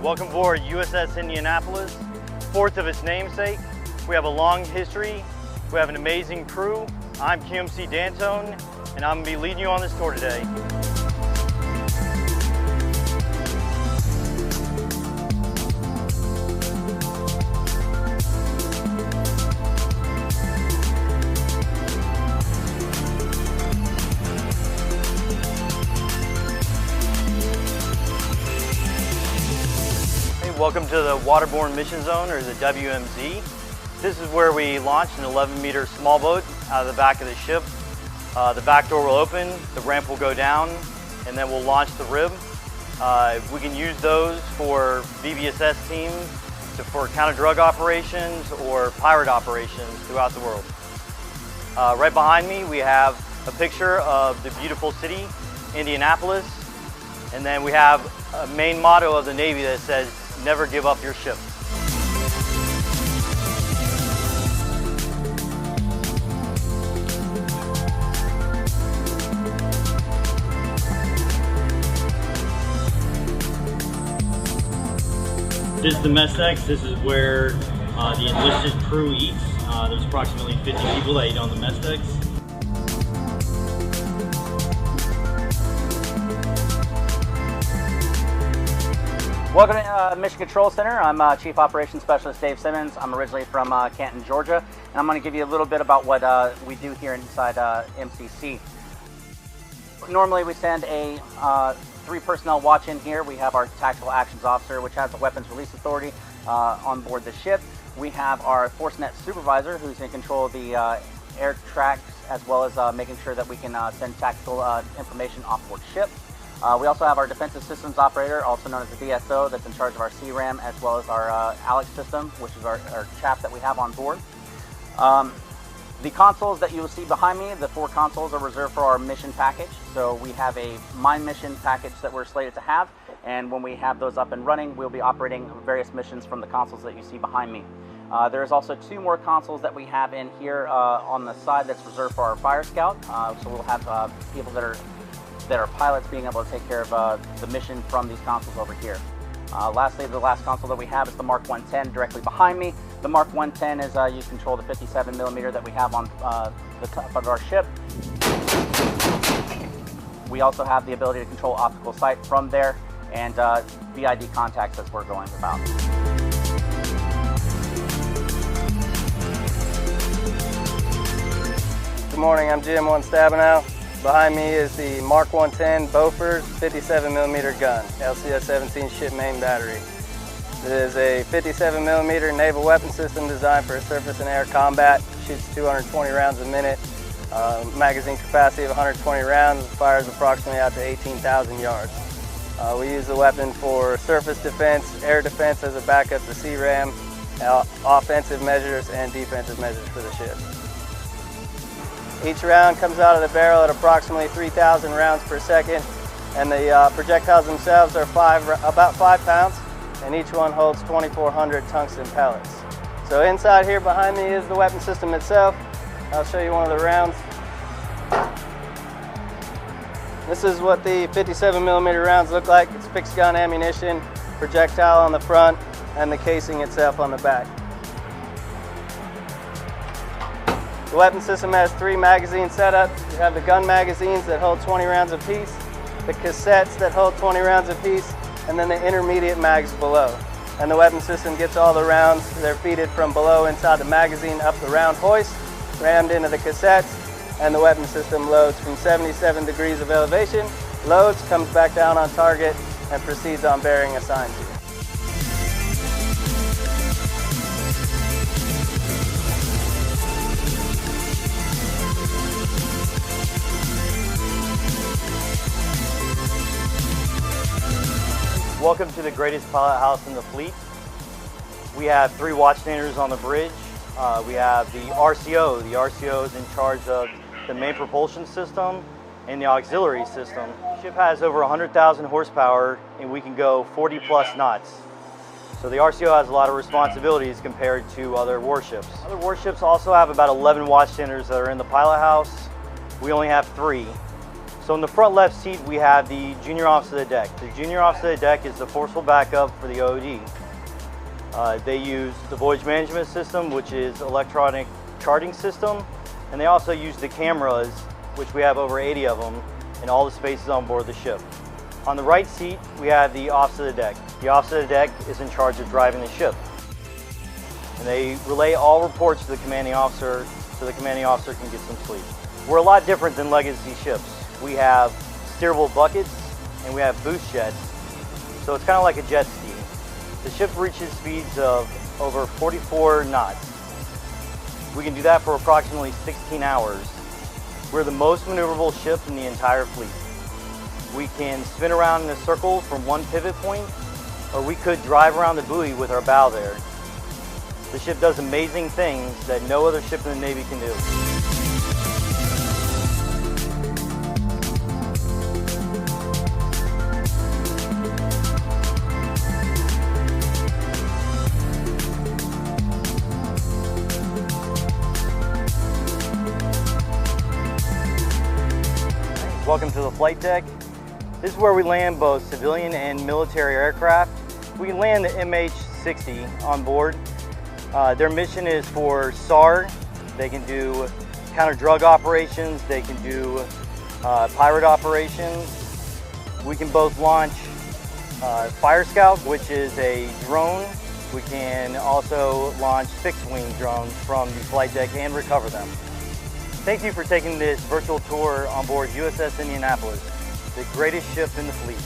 Welcome aboard USS Indianapolis, fourth of its namesake. We have a long history. We have an amazing crew. I'm QMC Dantone, and I'm going to be leading you on this tour today. Welcome to the Waterborne Mission Zone, or the WMZ. This is where we launch an 11-meter small boat out of the back of the ship. The back door will open, the ramp will go down, and then we'll launch the rib. We can use those for VBSS teams, for counter-drug operations or pirate operations throughout the world. Right behind me we have a picture of the beautiful city, Indianapolis, and then we have a main motto of the Navy that says, "Never give up your ship." This is the mess deck. This is where the enlisted crew eats. There's approximately 50 people that eat on the mess decks. Welcome to Mission Control Center. I'm Chief Operations Specialist Dave Simmons. I'm originally from Canton, Georgia, and I'm going to give you a little bit about what we do here inside MCC. Normally we send a 3 personnel watch in here. We have our Tactical Actions Officer, which has the weapons release authority on board the ship. We have our ForceNet Supervisor, who's in control of the air tracks, as well as making sure that we can send tactical information off board ship. We also have our Defensive Systems Operator, also known as the DSO, that's in charge of our CRAM, as well as our ALEC system, which is our chaff that we have on board. The consoles that you will see behind me, the 4 consoles, are reserved for our mission package. So we have a mine mission package that we're slated to have, and when we have those up and running, we'll be operating various missions from the consoles that you see behind me. There's also 2 more consoles that we have in here on the side that's reserved for our Fire Scout. So we'll have people that are pilots being able to take care of the mission from these consoles over here. Lastly, the last console that we have is the Mark 110 directly behind me. The Mark 110 is you control the 57mm that we have on the top of our ship. We also have the ability to control optical sight from there, and VID contacts as we're going about. Good morning, I'm Jim One Stabenow. Behind me is the Mark 110 Beaufort 57mm gun, LCS-17 ship main battery. It is a 57mm naval weapon system designed for surface and air combat. Shoots 220 rounds a minute, magazine capacity of 120 rounds, fires approximately out to 18,000 yards. We use the weapon for surface defense, air defense as a backup to CRAM, offensive measures and defensive measures for the ship. Each round comes out of the barrel at approximately 3,000 rounds per second, and the projectiles themselves are about 5 pounds, and each one holds 2,400 tungsten pellets. So inside here behind me is the weapon system itself. I'll show you one of the rounds. This is what the 57mm rounds look like. It's fixed gun ammunition, projectile on the front, and the casing itself on the back. The weapon system has 3 magazine setups. You have the gun magazines that hold 20 rounds apiece, the cassettes that hold 20 rounds apiece, and then the intermediate mags below. And the weapon system gets all the rounds. They're feeded from below inside the magazine up the round hoist, rammed into the cassettes, and the weapon system loads from 77 degrees of elevation, loads, comes back down on target, and proceeds on bearing assigned to you. Welcome to the greatest pilot house in the fleet. We have 3 watchstanders on the bridge. We have the RCO. The RCO is in charge of the main propulsion system and the auxiliary system. The ship has over 100,000 horsepower, and we can go 40+ knots. So the RCO has a lot of responsibilities compared to other warships. Other warships also have about 11 watchstanders that are in the pilot house. We only have 3. So in the front left seat, we have the junior officer of the deck. The junior officer of the deck is the forceful backup for the OOD. They use the voyage management system, which is electronic charting system, and they also use the cameras, which we have over 80 of them, in all the spaces on board the ship. On the right seat, we have the officer of the deck. The officer of the deck is in charge of driving the ship. And they relay all reports to the commanding officer so the commanding officer can get some sleep. We're a lot different than legacy ships. We have steerable buckets and we have boost jets, so it's kind of like a jet ski. The ship reaches speeds of over 44 knots. We can do that for approximately 16 hours. We're the most maneuverable ship in the entire fleet. We can spin around in a circle from one pivot point, or we could drive around the buoy with our bow there. The ship does amazing things that no other ship in the Navy can do. Welcome to the flight deck. This is where we land both civilian and military aircraft. We land the MH-60 on board. Their mission is for SAR. They can do counter-drug operations. They can do pirate operations. We can both launch Fire Scout, which is a drone. We can also launch fixed-wing drones from the flight deck and recover them. Thank you for taking this virtual tour on board USS Indianapolis, the greatest ship in the fleet.